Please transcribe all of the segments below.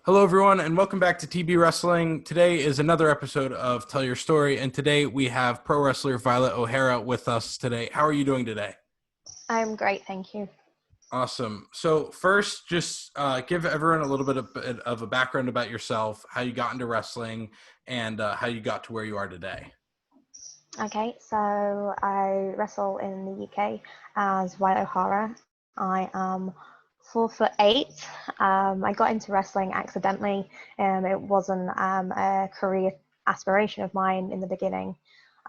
Hello, everyone, and welcome back to TB Wrestling. Today is another episode of Tell Your Story, and today we have pro wrestler Violet O'Hara with us today. How are you doing today? I'm great, thank you. Awesome. So first, just give everyone a little bit of a background about yourself, how you got into wrestling, and how you got to where you are today. Okay, so I wrestle in the UK as Violet O'Hara. I am 4'8". I got into wrestling accidentally. It wasn't a career aspiration of mine in the beginning.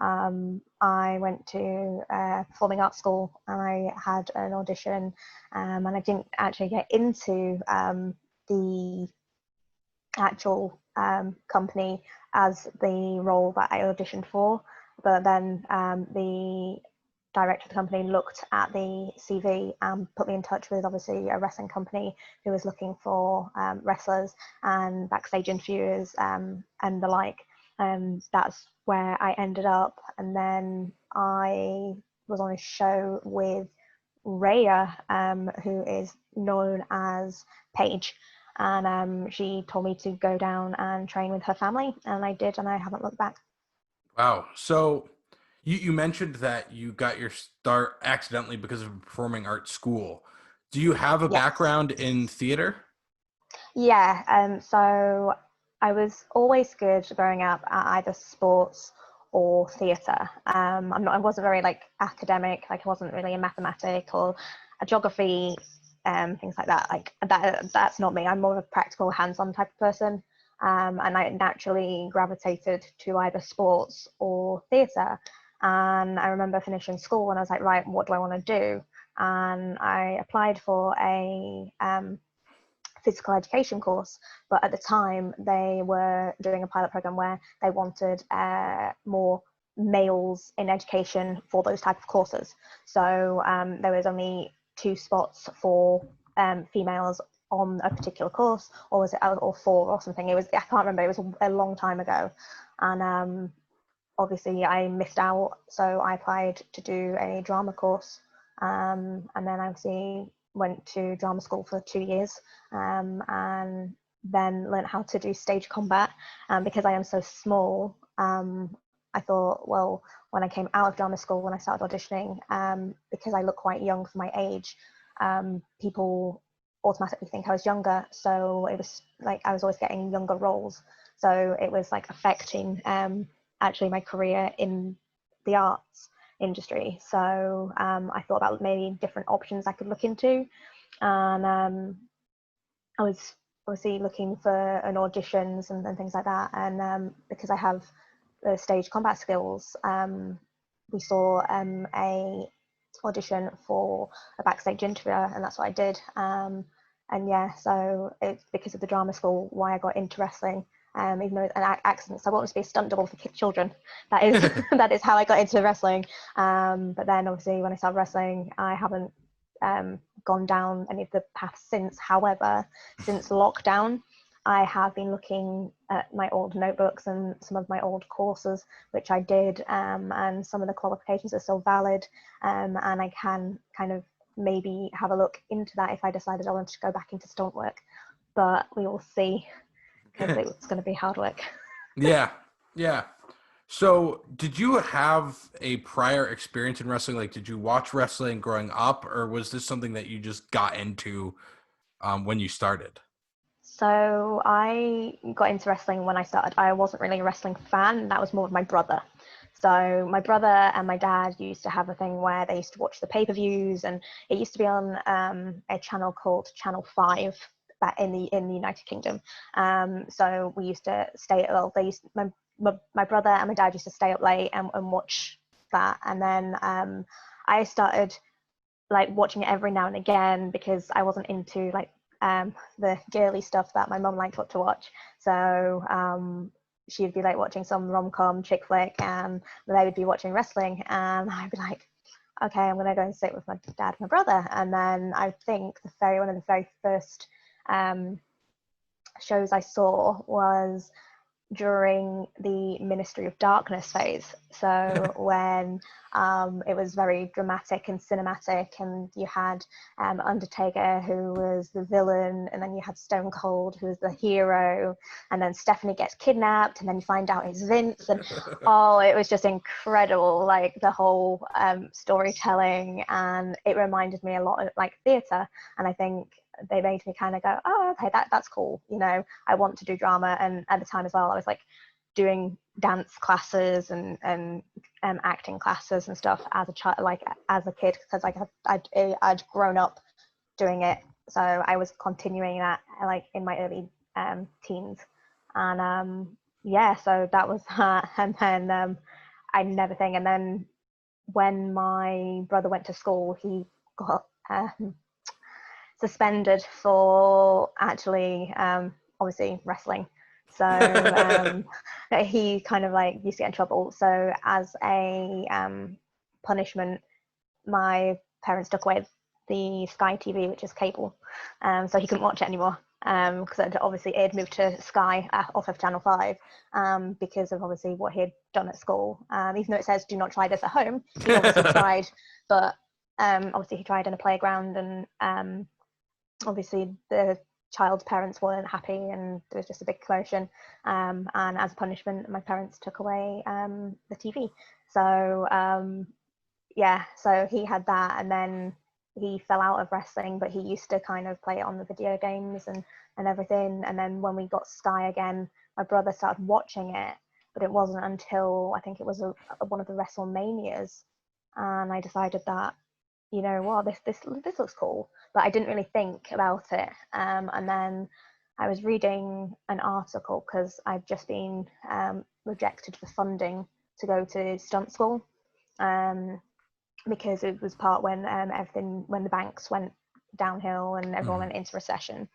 I went to performing arts school and I had an audition, and I didn't actually get into the actual company as the role that I auditioned for. But then the director of the company looked at the CV and put me in touch with obviously a wrestling company who was looking for wrestlers and backstage interviewers and the like. And that's where I ended up. And then I was on a show with Rhea, who is known as Paige, and she told me to go down and train with her family, and I did, and I haven't looked back. Wow. So you mentioned that you got your start accidentally because of a performing arts school. Do you have a Yes. background in theater? Yeah, so I was always good growing up at either sports or theatre. I wasn't very like academic, like I wasn't really a mathematic or a geography, things like that. Like that's not me. I'm more of a practical, hands-on type of person. And I naturally gravitated to either sports or theatre. And I remember finishing school and I was like, right, what do I want to do? And I applied for a physical education course, but at the time they were doing a pilot program where they wanted more males in education for those type of courses. So there was only 2 spots for females on a particular course, or was it or 4 or something? It was, I can't remember. It was a long time ago, and obviously I missed out. So I applied to do a drama course, and then obviously went to drama school for 2 years, and then learned how to do stage combat. Because I am so small, I thought, well, when I came out of drama school, when I started auditioning, because I look quite young for my age, people automatically think I was younger. So it was like I was always getting younger roles. So it was like affecting actually my career in the arts industry. So I thought about maybe different options I could look into, and I was obviously looking for an auditions and things like that. And because I have the stage combat skills, we saw a audition for a backstage interviewer, and that's what I did. And yeah, so it's because of the drama school why I got into wrestling. Even though it's an accident, so I wanted to be a stunt double for children. That is that is how I got into wrestling. But then obviously when I started wrestling, I haven't gone down any of the paths since. However, since lockdown, I have been looking at my old notebooks and some of my old courses, which I did, and some of the qualifications are still valid, and I can kind of maybe have a look into that if I decided I wanted to go back into stunt work. But we will see, because it's going to be hard work. Yeah, yeah. So, did you have a prior experience in wrestling? Like, did you watch wrestling growing up, or was this something that you just got into when you started? So I got into wrestling when I started. I wasn't really a wrestling fan. That was more of my brother. So my brother and my dad used to have a thing where they used to watch the pay-per-views, and it used to be on a channel called Channel 5 back in the United Kingdom. So we used to stay. Well, they used my brother and my dad used to stay up late and watch that, and then I started like watching it every now and again because I wasn't into like the girly stuff that my mum liked to watch. So she'd be like watching some rom-com chick flick, and they would be watching wrestling, and I'd be like, okay, I'm gonna go and sit with my dad and my brother. And then I think one of the very first shows I saw was during the Ministry of Darkness phase. So when it was very dramatic and cinematic, and you had Undertaker, who was the villain, and then you had Stone Cold, who was the hero, and then Stephanie gets kidnapped, and then you find out it's Vince, and oh, it was just incredible, like the whole storytelling, and it reminded me a lot of like theatre, and I think they made me kind of go, oh, okay, that's cool. You know, I want to do drama. And at the time as well, I was like doing dance classes and acting classes and stuff as a child, like as a kid, because like I'd grown up doing it. So I was continuing that like in my early teens. And yeah, so that was that. And then I never think. And then when my brother went to school, he got suspended for actually obviously wrestling. So he kind of like used to get in trouble. So as a punishment, my parents took away the Sky TV, which is cable, so he couldn't watch it anymore. Because obviously it had moved to Sky off of Channel 5 because of obviously what he had done at school. Even though it says do not try this at home, he obviously tried, but obviously he tried in a playground, and obviously the child's parents weren't happy, and there was just a big commotion, and as a punishment my parents took away the TV. So yeah, so he had that, and then he fell out of wrestling, but he used to kind of play it on the video games and everything. And then when we got Sky again, my brother started watching it, but it wasn't until I think it was one of the WrestleManias, and I decided that, you know, wow, this looks cool, but I didn't really think about it. And then I was reading an article because I'd just been rejected for funding to go to stunt school, because it was part when when the banks went downhill and everyone went into recession.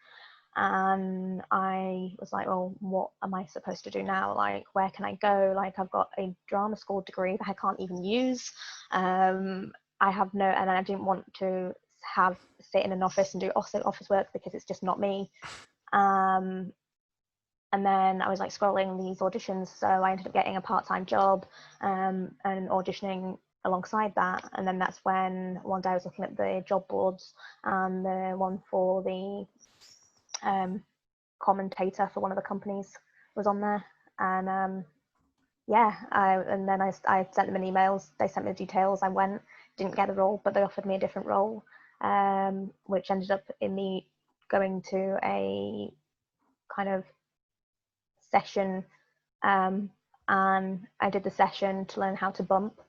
And I was like, well, what am I supposed to do now? Like, where can I go? Like, I've got a drama school degree that I can't even use. I have no, and I didn't want to sit in an office and do office work because it's just not me. And then I was like scrolling these auditions, so I ended up getting a part-time job and auditioning alongside that. And then that's when one day I was looking at the job boards, and the one for the commentator for one of the companies was on there. And yeah, and then I sent them an emails. They sent me the details. I went, didn't get the role, but they offered me a different role, which ended up in me going to a kind of session, and I did the session to learn how to bump,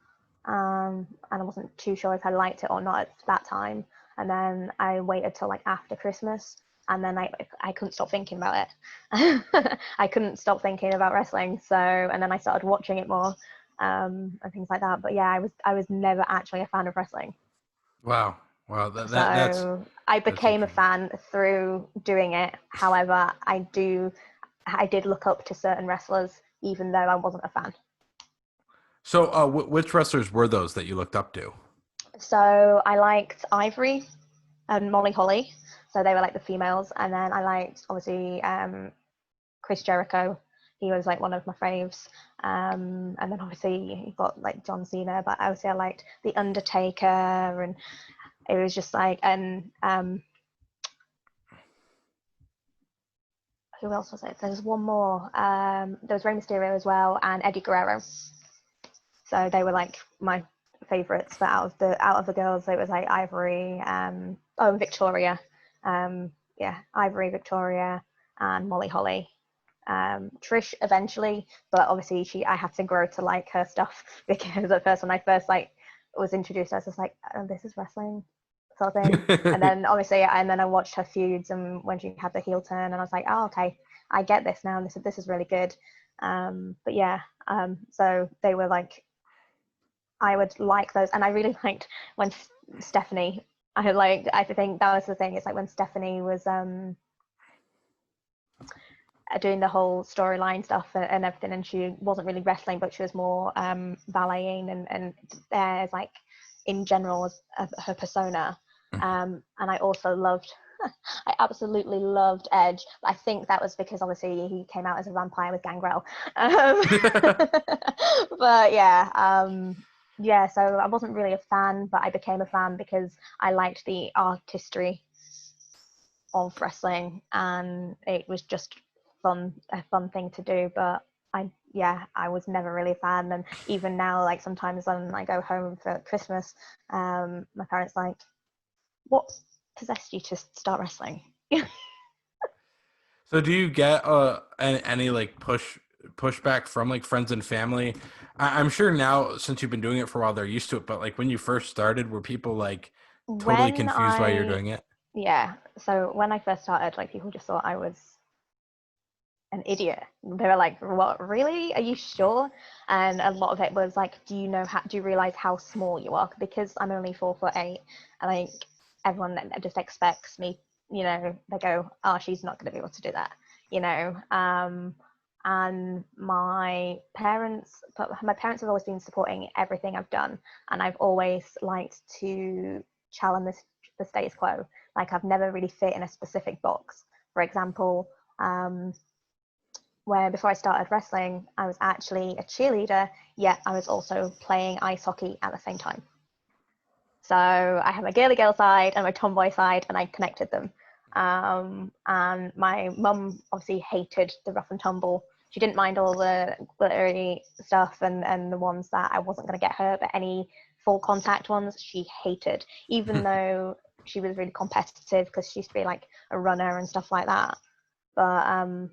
and I wasn't too sure if I liked it or not at that time. And then I waited till like after Christmas, and then I couldn't stop thinking about it. I couldn't stop thinking about wrestling. So, and then I started watching it more, and things like that. But yeah, I was never actually a fan of wrestling. Wow. Wow. So I became a fan through doing it. However, I did look up to certain wrestlers, even though I wasn't a fan. So, which wrestlers were those that you looked up to? So I liked Ivory and Molly Holly. So they were like the females. And then I liked, obviously, Chris Jericho. He was like one of my faves. And then obviously you got like John Cena, but obviously I liked The Undertaker, and it was just like, and who else was it? There's one more. There was Rey Mysterio as well, and Eddie Guerrero. So they were like my favorites. But out of the girls, it was like Ivory, Victoria, yeah, Ivory, Victoria, and Molly Holly. Trish eventually, but obviously I had to grow to like her stuff, because at first when I first like was introduced, I was just like, oh, this is wrestling sort of thing. And then obviously, and then I watched her feuds, and when she had the heel turn, and I was like, oh, okay, I get this now. This is really good. But yeah, so they were like, I would like those, and I really liked when Stephanie. I think that was the thing. It's like when Stephanie was doing the whole storyline stuff and everything, and she wasn't really wrestling, but she was more balleting and there's like in general her persona. And I also loved I absolutely loved Edge. I think that was because obviously he came out as a vampire with Gangrel. But yeah, yeah. So I wasn't really a fan, but I became a fan because I liked the artistry of wrestling, and it was just a fun thing to do. But I was never really a fan. And even now, like sometimes when I go home for Christmas, my parents like, what possessed you to start wrestling? So do you get any like pushback from like friends and family? I'm sure now since you've been doing it for a while, they're used to it. But like when you first started, were people like totally when confused why you're I doing it? Yeah, so when I first started, like people just thought I was an idiot. They were like, "What? Really? Are you sure?" And a lot of it was like, do you realize how small you are? Because I'm only 4'8", and like everyone just expects me. They go, "Oh, she's not going to be able to do that," you know. And my parents have always been supporting everything I've done, and I've always liked to challenge the status quo. Like I've never really fit in a specific box. For example, where before I started wrestling, I was actually a cheerleader, yet I was also playing ice hockey at the same time. So I have my girly girl side and my tomboy side, and I connected them. And my mum obviously hated the rough and tumble. She didn't mind all the glittery stuff and the ones that I wasn't going to get hurt, but any full contact ones she hated, even though she was really competitive because she used to be like a runner and stuff like that. But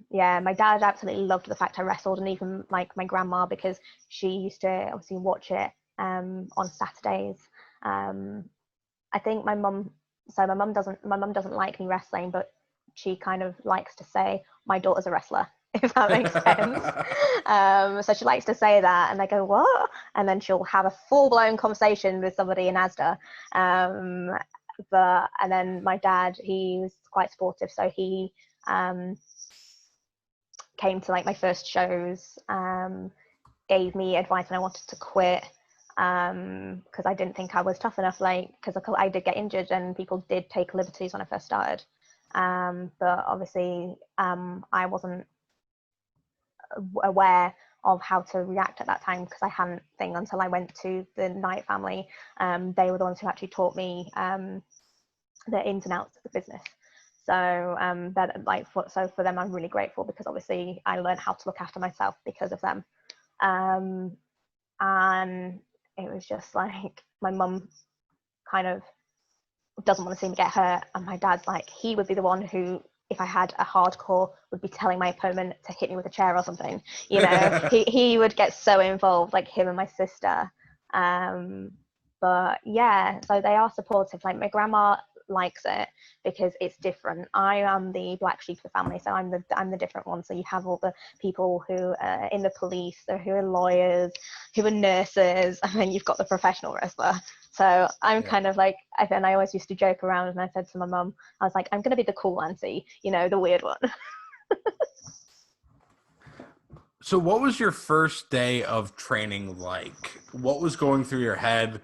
yeah, my dad absolutely loved the fact I wrestled, and even like my grandma, because she used to obviously watch it on Saturdays. Um, I think my mum doesn't like me wrestling, but she kind of likes to say my daughter's a wrestler, if that makes sense. So she likes to say that, and I go, what? And then she'll have a full blown conversation with somebody in ASDA. And then my dad, he was quite supportive, so he um, came to like my first shows, gave me advice when I wanted to quit, because I didn't think I was tough enough, like because I did get injured and people did take liberties when I first started. But obviously I wasn't aware of how to react at that time because I hadn't thing until I went to the Knight family. They were the ones who actually taught me the ins and outs of the business. So for them, I'm really grateful because obviously I learned how to look after myself because of them. Um, and it was just like my mum kind of doesn't want to see me get hurt, and my dad's like, he would be the one who, if I had a hardcore, would be telling my opponent to hit me with a chair or something. He would get so involved, like him and my sister. But yeah, so they are supportive. Like my grandma likes it because it's different. I am the black sheep of the family, so I'm the different one. So you have all the people who are in the police, who are lawyers, who are nurses, and then you've got the professional wrestler. So I'm Yeah. kind of like, and I always used to joke around, and I said to my mum, I was like, I'm going to be the cool auntie, the weird one. So what was your first day of training like? What was going through your head?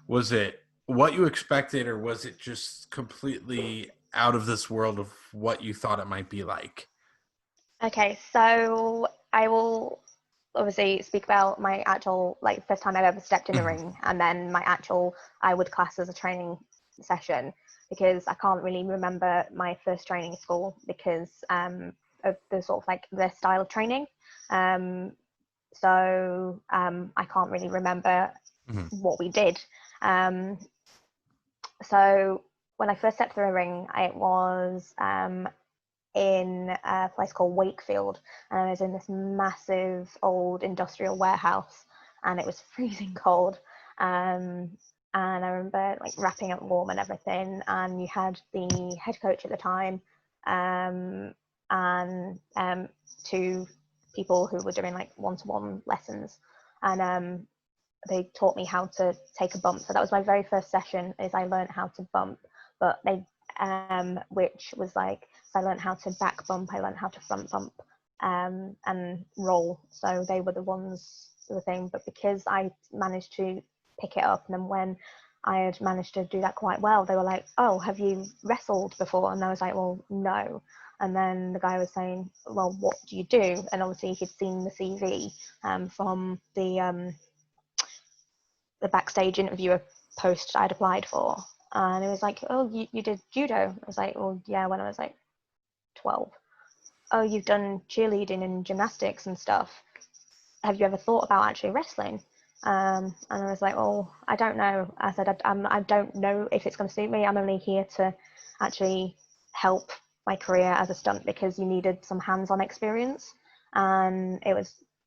Was it what you expected, or was it just completely out of this world of what you thought it might be like? Okay, so I will obviously speak about my actual like first time I've ever stepped in the ring, and then my actual I would class as a training session, because I can't really remember my first training school because of the sort of like the style of training. Um, I can't really remember Mhm. what we did. Um, so when I first stepped through a ring, it was in a place called Wakefield, and I was in this massive old industrial warehouse, and it was freezing cold. And I remember like wrapping up warm and everything, and you had the head coach at the time, and two people who were doing like one-to-one lessons, and they taught me how to take a bump. So that was my very first session, is I learned how to bump. But which was like, so I learned how to back bump, I learned how to front bump, and roll. So they were the thing. But because I managed to pick it up, and then when I had managed to do that quite well. They were like, "Oh, have you wrestled before?" And I was like, "Well, no." And then the guy was saying, "Well, what do you do?" And obviously he'd seen the CV from the backstage interviewer post I'd applied for. And it was like, "Oh, you did judo?" I was like, "Well, yeah, when I was like 12." "Oh, you've done cheerleading and gymnastics and stuff. Have you ever thought about actually wrestling?" And I was like, "Oh, I don't know." I said, I don't know if it's going to suit me. I'm only here to actually help my career as a stunt because you needed some hands-on experience. And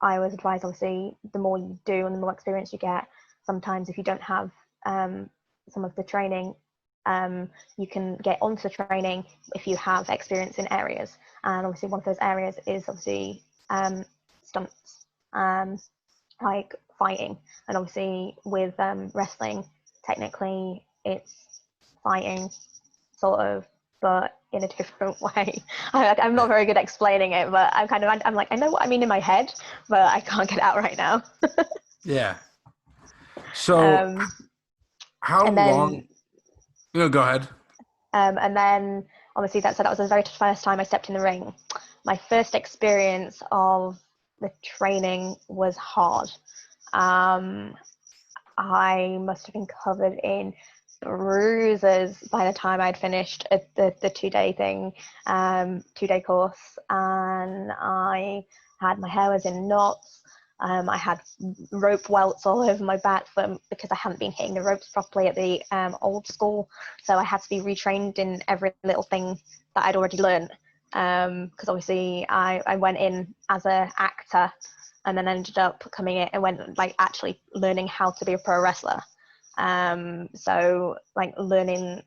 I was advised, obviously, the more you do and the more experience you get, sometimes if you don't have some of the training, you can get onto the training if you have experience in areas. And obviously, one of those areas is obviously stunts. Like fighting, and obviously with wrestling, technically it's fighting, sort of, but in a different way. I'm not very good at explaining it, but I'm like, I know what I mean in my head, but I can't get it out right now. Yeah. So um, how and long? then Go ahead. and then obviously that was the very first time I stepped in the ring. My first experience of the training was hard. um, I must have been covered in bruises by the time I'd finished the 2 day thing, 2 day course, and I had my hair was in knots. I had rope welts all over my back because I hadn't been hitting the ropes properly at the old school, so I had to be retrained in every little thing that I'd already learned. Because obviously I went in as an actor and then ended up coming in and went like actually learning how to be a pro wrestler. So like learning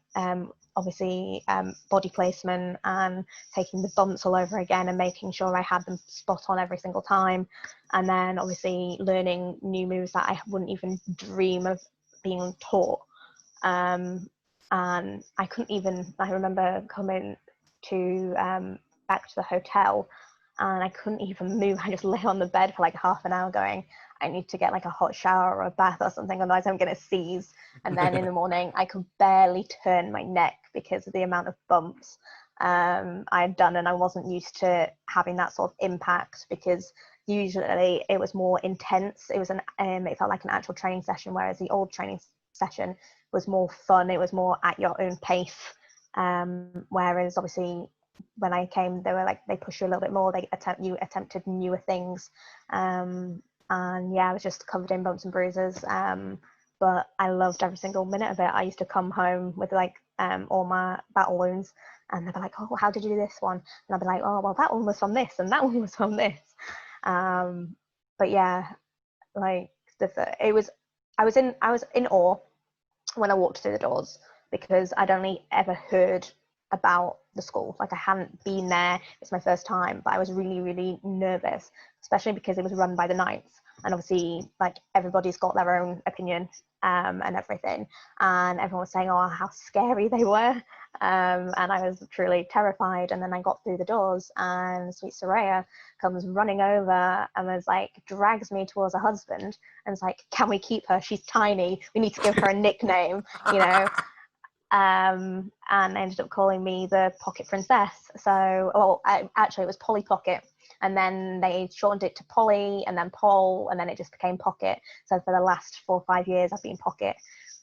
obviously body placement and taking the bumps all over again and making sure I had them spot on every single time. And then obviously learning new moves that I wouldn't even dream of being taught. And I remember coming to back to the hotel and I couldn't even move. I just lay on the bed for like half an hour going, I need to get like a hot shower or a bath or something, otherwise I'm going to seize. And then in the morning, I could barely turn my neck because of the amount of bumps I had done. And I wasn't used to having that sort of impact because usually it was more intense. It felt like an actual training session, whereas the old training session was more fun. It was more at your own pace. Whereas obviously when I came, they were like they push you a little bit more. You attempted newer things, and yeah, I was just covered in bumps and bruises. But I loved every single minute of it. I used to come home with like all my battle wounds, and they'd be like, "Oh, how did you do this one?" And I'd be like, "Oh, well, that one was from this, and that one was from this." Um, but yeah, like it was, I was in awe when I walked through the doors because I'd only ever heard about the school. Like I hadn't been there. It's my first time, but I was really, really nervous, especially because it was run by the Knights. And obviously, like everybody's got their own opinion and everything. And everyone was saying, oh, how scary they were. And I was truly terrified. And then I got through the doors, and Sweet Soraya comes running over and was like, drags me towards her husband and it's like, can we keep her? She's tiny. We need to give her a nickname, you know. And ended up calling me the Pocket Princess. So, actually, it was Polly Pocket. And then they shortened it to Polly and then Pol, and then it just became Pocket. So for the last 4 or 5 years, I've been Pocket.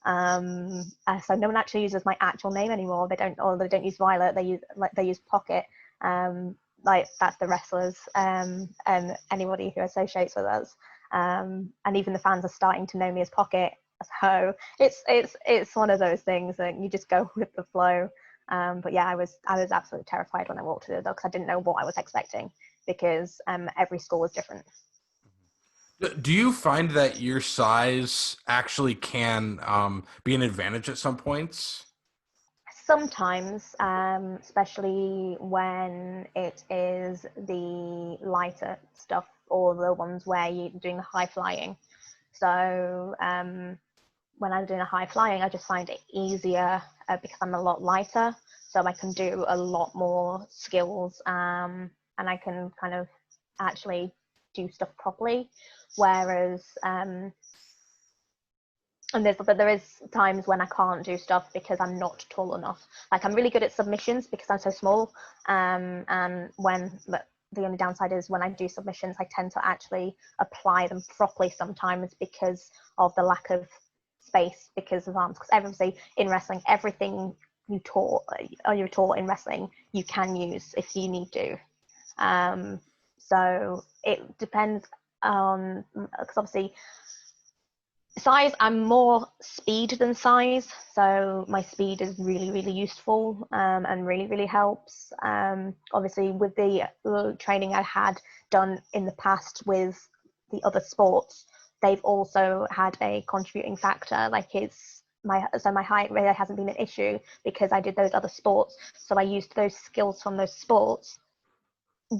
So no one actually uses my actual name anymore. They don't use Violet. They use Pocket. Like that's the wrestlers and anybody who associates with us. And even the fans are starting to know me as Pocket. So it's one of those things that you just go with the flow. But yeah, I was absolutely terrified when I walked through the door because I didn't know what I was expecting because every school was different. Do you find that your size actually can be an advantage at some points? Sometimes, especially when it is the lighter stuff or the ones where you're doing the high flying. So when I'm doing a high flying, I just find it easier because I'm a lot lighter, so I can do a lot more skills, and I can kind of actually do stuff properly. Whereas And there is times when I can't do stuff because I'm not tall enough. Like I'm really good at submissions because I'm so small. And but the only downside is when I do submissions, I tend to actually apply them properly sometimes because of the lack of space because of arms. Because obviously in wrestling, everything you're taught in wrestling, you can use if you need to. So it depends on, because obviously size, I'm more speed than size, so my speed is really useful, and really helps. Obviously with the training I had done in the past with the other sports, they've also had a contributing factor, like my height really hasn't been an issue because I did those other sports, so I used those skills from those sports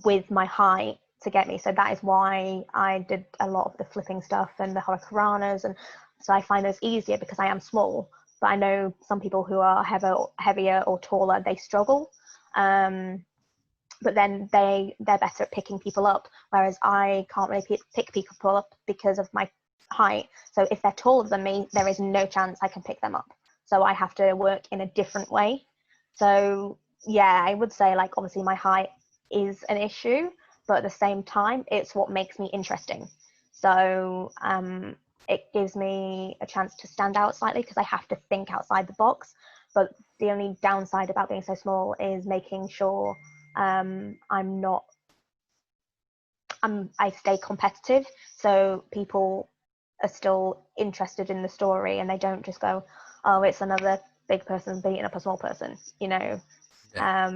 with my height to get me. So that is why I did a lot of the flipping stuff and the hurricanranas, and so I find those easier because I am small. But I know some people who are heavier or taller, they struggle. But then they're better at picking people up, whereas I can't really pick people up because of my height. So if they're taller than me, there is no chance I can pick them up. So I have to work in a different way. So yeah, I would say like obviously my height is an issue, but at the same time, it's what makes me interesting. So it gives me a chance to stand out slightly because I have to think outside the box. But the only downside about being so small is making sure I'm not I stay competitive, so people are still interested in the story and they don't just go, oh, it's another big person beating up a small person, you know. Yeah.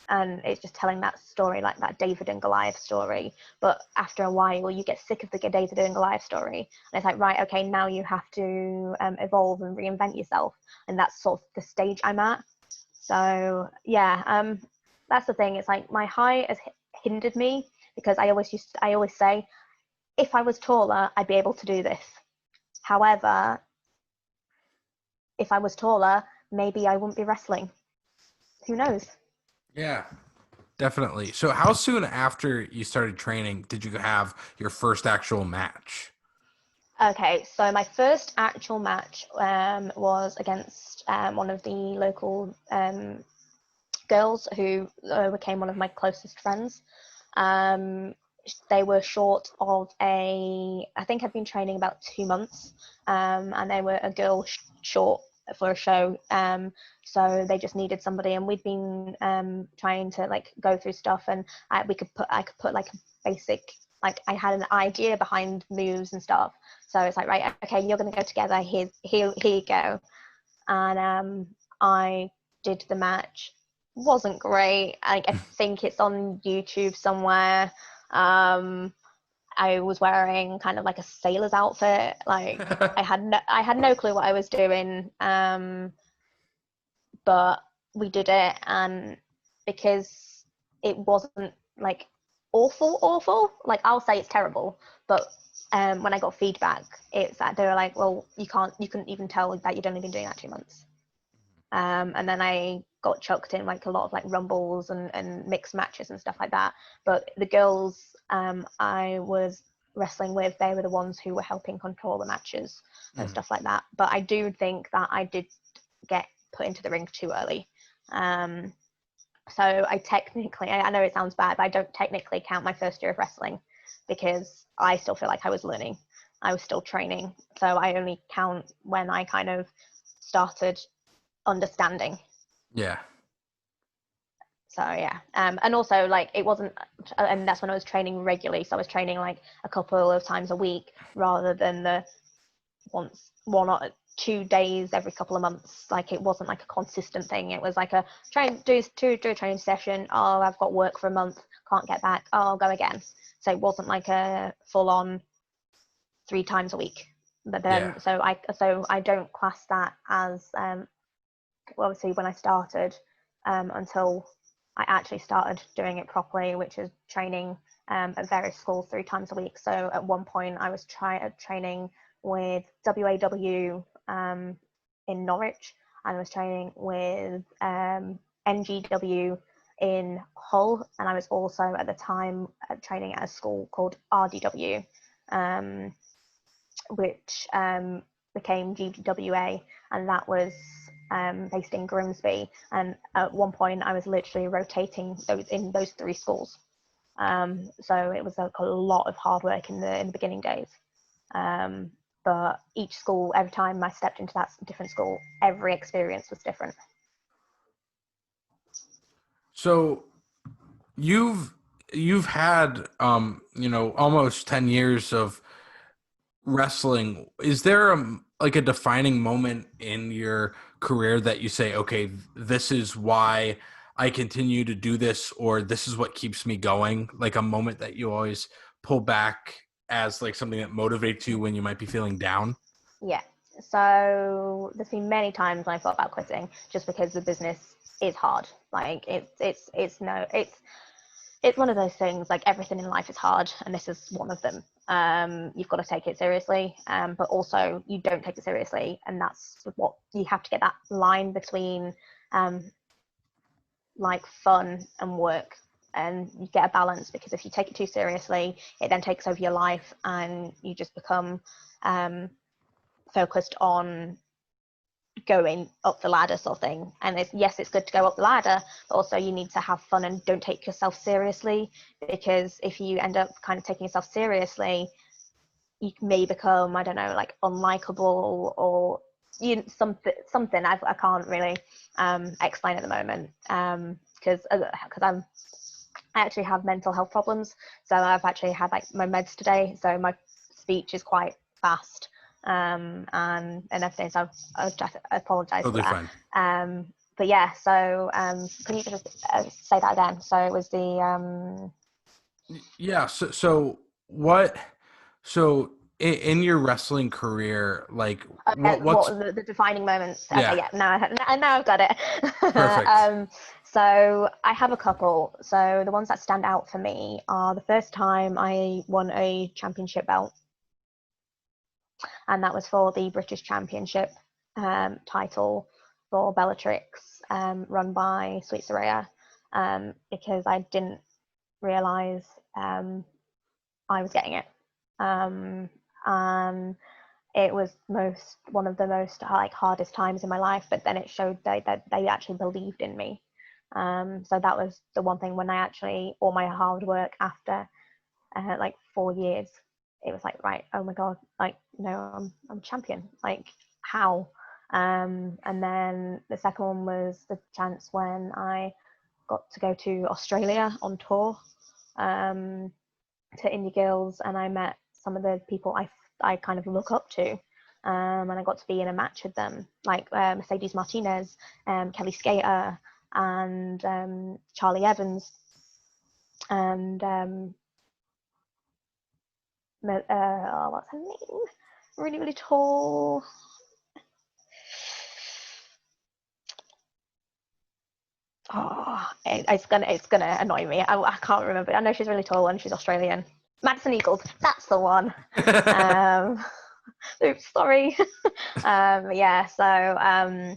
And it's just telling that story, like that David and Goliath story. But after a while, you get sick of the David and Goliath story, and it's like, right, okay, now you have to evolve and reinvent yourself, and that's sort of the stage I'm at. So yeah, that's the thing. It's like my height has hindered me because I always say, if I was taller, I'd be able to do this. However, if I was taller, maybe I wouldn't be wrestling. Who knows? Yeah, definitely. So, how soon after you started training did you have your first actual match? Okay, so my first actual match was against one of the local girls who became one of my closest friends. Um, they were short of I think I'd been training about 2 months, and they were a girl short for a show. So they just needed somebody, and we'd been trying to like go through stuff, and I could put like a basic, like I had an idea behind moves and stuff. So it's like, right, okay, you're going to go together. Here you go. And I did the match. Wasn't great. I think it's on YouTube somewhere. Um, I was wearing kind of like a sailor's outfit. Like I had no clue what I was doing. But we did it, and because it wasn't like awful, like I'll say it's terrible, but when I got feedback, it's that they were like, well, you couldn't even tell that you'd only been doing that 2 months. And then I got chucked in like a lot of like rumbles and mixed matches and stuff like that. But the girls I was wrestling with, they were the ones who were helping control the matches and Mhm. stuff like that. But I do think that I did get put into the ring too early. Um, so I know it sounds bad, but I don't technically count my first year of wrestling because I still feel like I was learning. I was still training. So I only count when I kind of started understanding. Yeah. So yeah, and also like it wasn't, and that's when I was training regularly. So I was training like a couple of times a week rather than the one or 2 days every couple of months. Like it wasn't like a consistent thing. It was like a do a training session. Oh, I've got work for a month, can't get back. Oh, I'll go again. So it wasn't like a full on 3 times a week. But Yeah. then so I don't class that as well, obviously when I started until I actually started doing it properly, which is training at various schools 3 times a week. So at one point I was training with WAW in Norwich, and I was training with NGW in Hull, and I was also at the time training at a school called RDW, which became GWA, and that was based in Grimsby. And at one point, I was literally rotating those 3 schools. So it was a lot of hard work in the beginning days. But each school, every time I stepped into that different school, every experience was different. So you've had almost 10 years of wrestling. Is there like a defining moment in your career that you say, okay, this is why I continue to do this, or this is what keeps me going? Like a moment that you always pull back as like something that motivates you when you might be feeling down? Yeah. So there's been many times when I thought about quitting just because the business is hard. Like it's one of those things, like everything in life is hard, and this is one of them. You've got to take it seriously, but also you don't take it seriously, and that's what you have to get, that line between like fun and work, and you get a balance, because if you take it too seriously, it then takes over your life, and you just become focused on going up the ladder sort of thing. And it's good to go up the ladder, but also you need to have fun and don't take yourself seriously, because if you end up kind of taking yourself seriously, you may become, I don't know, like unlikable, or something I can't really explain at the moment, because I actually have mental health problems. So I've actually had like my meds today, so my speech is quite fast, and everything. So I apologise for Totally that. fine. But yeah, so can you just say that again? So it was the Yeah. So what? So in your wrestling career, like what's what the defining moments. Okay, yeah, yeah, now I've got it. perfect. So I have a couple. So the ones that stand out for me are the first time I won a championship belt, and that was for the British Championship title for Bellatrix, run by Sweet Soraya, because I didn't realize I was getting it. And it was one of the most like hardest times in my life, but then it showed that they actually believed in me. So that was the one thing, when I actually, all my hard work after like 4 years, it was like, right, oh my god, like, I'm champion, like, how? And then the second one was the chance when I got to go to Australia on tour, to Indie Girls, and I met some of the people I kind of look up to, and I got to be in a match with them, like Mercedes Martinez, Kelly Skater, and Charlie Evans, and what's her name? Really, really tall. Oh, it's gonna annoy me. I can't remember. I know she's really tall and she's Australian. Madison Eagles, that's the one. Um, oops, sorry. Yeah, so I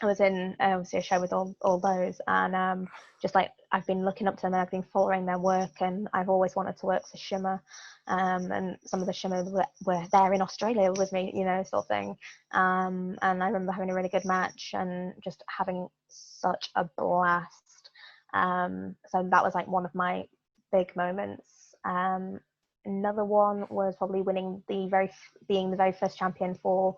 was in obviously a show with all those, and just like I've been looking up to them, and I've been following their work, and I've always wanted to work for Shimmer, and some of the Shimmer were there in Australia with me, sort of thing. And I remember having a really good match and just having such a blast. So that was like one of my big moments. Another one was probably being the very first champion for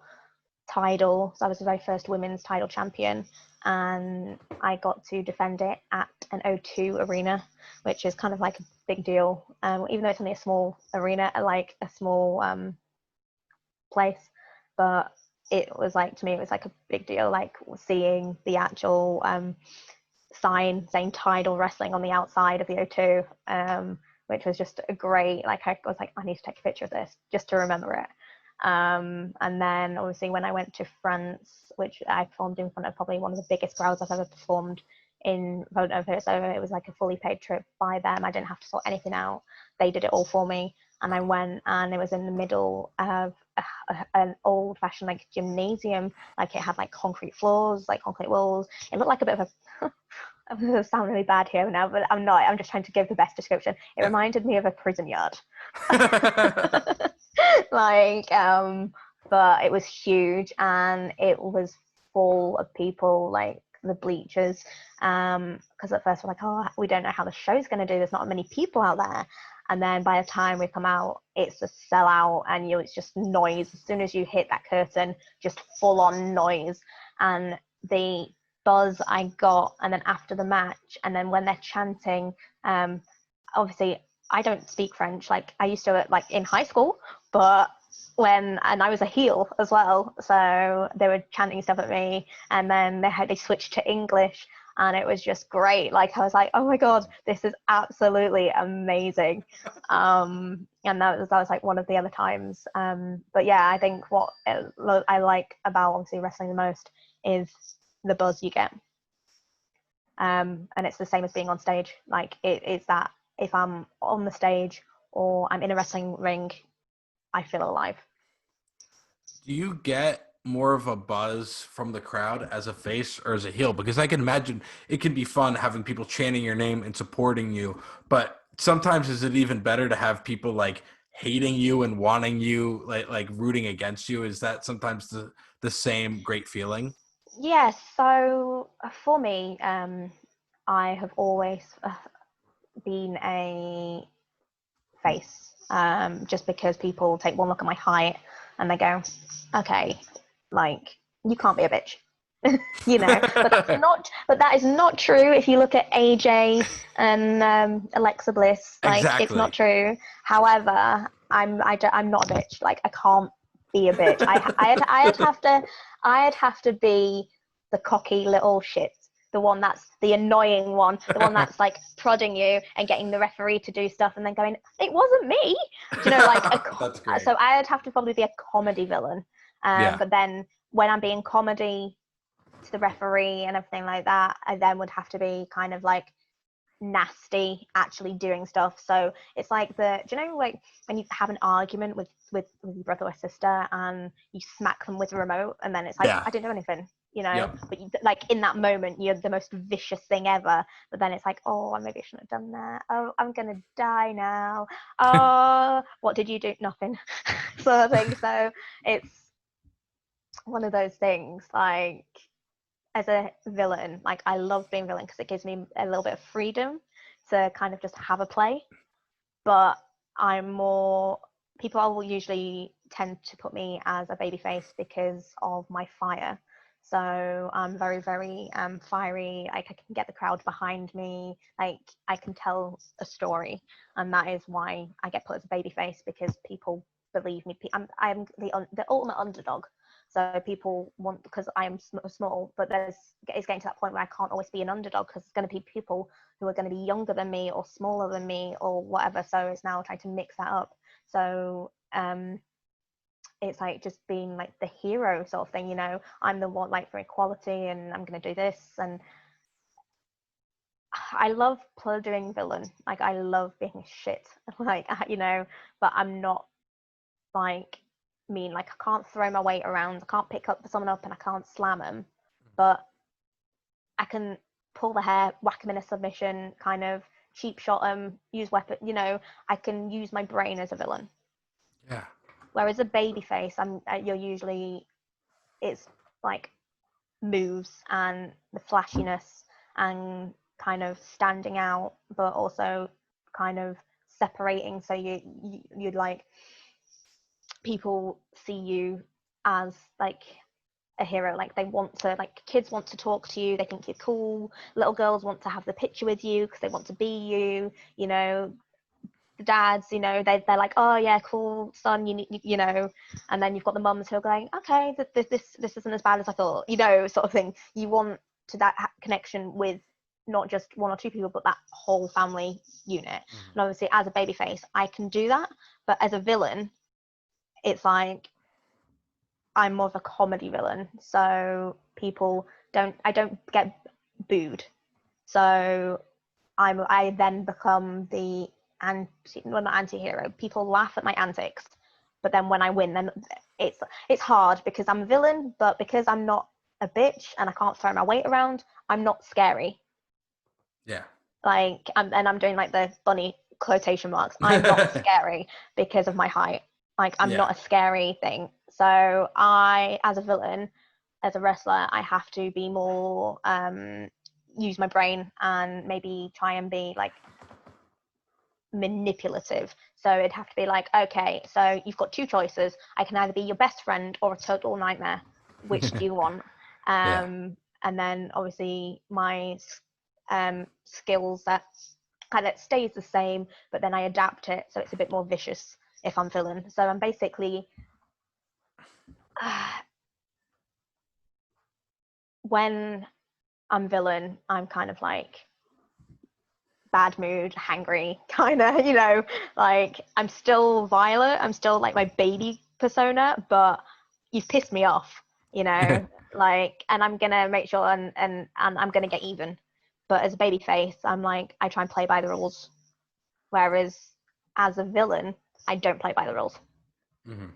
Tidal. So I was the very first women's Tidal champion, and I got to defend it at an O2 arena, which is kind of like a big deal, even though it's only a small arena, like a small place. But it was like, to me, it was like a big deal, like seeing the actual sign saying Tidal Wrestling on the outside of the O2, which was just a great, like, I was like, I need to take a picture of this just to remember it. And then obviously when I went to France, which I performed in front of probably one of the biggest crowds I've ever performed in front of it, so it was like a fully paid trip by them. I didn't have to sort anything out. They did it all for me, and I went, and it was in the middle of an old-fashioned like gymnasium. Like, it had like concrete floors, like concrete walls. It looked like a bit of a I'm going to sound really bad here now, but I'm not. I'm just trying to give the best description. It Yeah. reminded me of a prison yard. Like, but it was huge and it was full of people, like the bleachers. Because at first we're like, oh, we don't know how the show's going to do. There's not many people out there. And then by the time we come out, it's a sellout, and it's just noise. As soon as you hit that curtain, just full on noise. And the buzz I got, and then after the match, and then when they're chanting, obviously I don't speak French. Like I used to, like in high school, but and I was a heel as well, so they were chanting stuff at me, and then they switched to English, and it was just great. Like I was like, oh my god, this is absolutely amazing. And that was like one of the other times. But yeah, I think what I like about obviously wrestling the most is the buzz you get. And it's the same as being on stage. Like it is that if I'm on the stage or I'm in a wrestling ring, I feel alive. Do you get more of a buzz from the crowd as a face or as a heel? Because I can imagine it can be fun having people chanting your name and supporting you, but sometimes is it even better to have people like hating you and wanting you, like rooting against you? Is that sometimes the same great feeling? Yeah, so for me, I have always been a face, just because people take one look at my height and they go, okay, like you can't be a bitch. But that is not true if you look at AJ and Alexa Bliss. Like it's not Exactly. true. However, I'm not a bitch. Like I can't be a bitch. I'd have to be the cocky little shit, the one that's the annoying one, the one that's like prodding you and getting the referee to do stuff and then going, it wasn't me. Do you know, like That's great. so I'd have to probably be a comedy villain. Yeah. But then when I'm being comedy to the referee and everything like that, I then would have to be kind of like nasty actually doing stuff. So it's like do you know, like when you have an argument with your brother or sister and you smack them with a remote and then it's like, Yeah. I didn't do anything, Yep. but like in that moment you're the most vicious thing ever, but then it's like, oh, maybe I shouldn't have done that. Oh, I'm gonna die now. Oh, what did you do? Nothing. Sort of thing. So it's one of those things, like as a villain, like I love being villain because it gives me a little bit of freedom to kind of just have a play. But I'm more people will usually tend to put me as a baby face because of my fire. So I'm very, very fiery. Like I can get the crowd behind me. Like I can tell a story, and that is why I get put as a baby face because people believe me. I'm the ultimate underdog. So people want, because I'm small, but it's getting to that point where I can't always be an underdog because there's going to be people who are going to be younger than me or smaller than me or whatever. So it's now trying to mix that up. So it's like just being like the hero sort of thing, I'm the one like for equality and I'm going to do this. And I love doing villain. Like I love being shit, like, but I'm not like mean. Like I can't throw my weight around. I can't pick up someone up and I can't slam them, but I can pull the hair, whack them in a submission, kind of cheap shot them, use weapon. I can use my brain as a villain. Yeah. Whereas a baby face, you're usually it's like moves and the flashiness and kind of standing out, but also kind of separating. So you'd like people see you as like a hero. Like they want to, like kids want to talk to you, they think you're cool, little girls want to have the picture with you because they want to be you, the dads, they're like, oh yeah, cool son, and then you've got the mums who are going, okay, this isn't as bad as I thought, sort of thing. You want to that connection with not just one or two people but that whole family unit. Mhm. And obviously as a baby face I can do that, but as a villain it's like I'm more of a comedy villain, so I don't get booed. So I then become the not anti-hero. People laugh at my antics, but then when I win, then it's hard because I'm a villain, but because I'm not a bitch and I can't throw my weight around, I'm not scary. Yeah. Like I'm doing like the bunny quotation marks. I'm not scary because of my height. Like I'm Yeah. not a scary thing. So I, as a villain, as a wrestler, I have to be more use my brain and maybe try and be like manipulative. So it'd have to be like, okay, so you've got two choices. I can either be your best friend or a total nightmare. Which do you want? Yeah. And then obviously my skills that kind of stays the same, but then I adapt it so it's a bit more vicious if I'm villain. So I'm basically when I'm villain, I'm kind of like bad mood, hangry, kind of, like I'm still violent. I'm still like my baby persona, but you've pissed me off, like, and I'm gonna make sure and I'm gonna get even. But as a baby face, I'm like, I try and play by the rules. Whereas as a villain, I don't play by the rules. Mhm.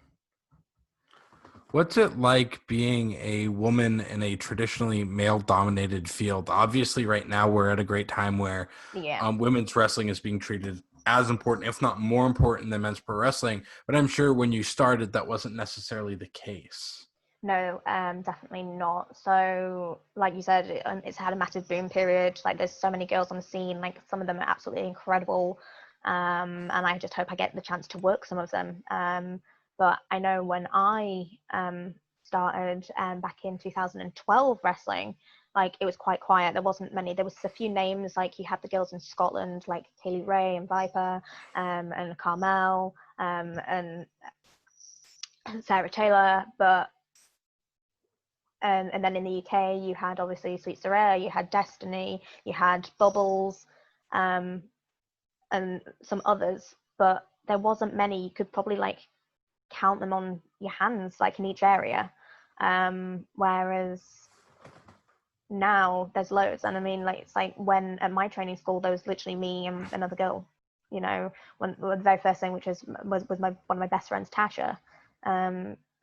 What's it like being a woman in a traditionally male dominated field? Obviously, right now we're at a great time where Yeah. women's wrestling is being treated as important, if not more important, than men's pro wrestling. But I'm sure when you started, that wasn't necessarily the case. No, definitely not. So, like you said, it's had a massive boom period. Like, there's so many girls on the scene. Like, some of them are absolutely incredible, and I just hope I get the chance to work some of them. But I know when I started back in 2012 wrestling, like it was quite quiet. There wasn't many. There was a few names. Like you had the girls in Scotland, like Kaylee Ray and Viper, and Carmel, and Sarah Taylor, but and then in the UK, you had obviously Sweet Soraya, you had Destiny, you had Bubbles, um, and some others, but there wasn't many. You could probably like count them on your hands, like in each area. Whereas now there's loads, and I mean, like it's like when at my training school, there was literally me and another girl. When the very first thing, which was my one of my best friends, Tasha.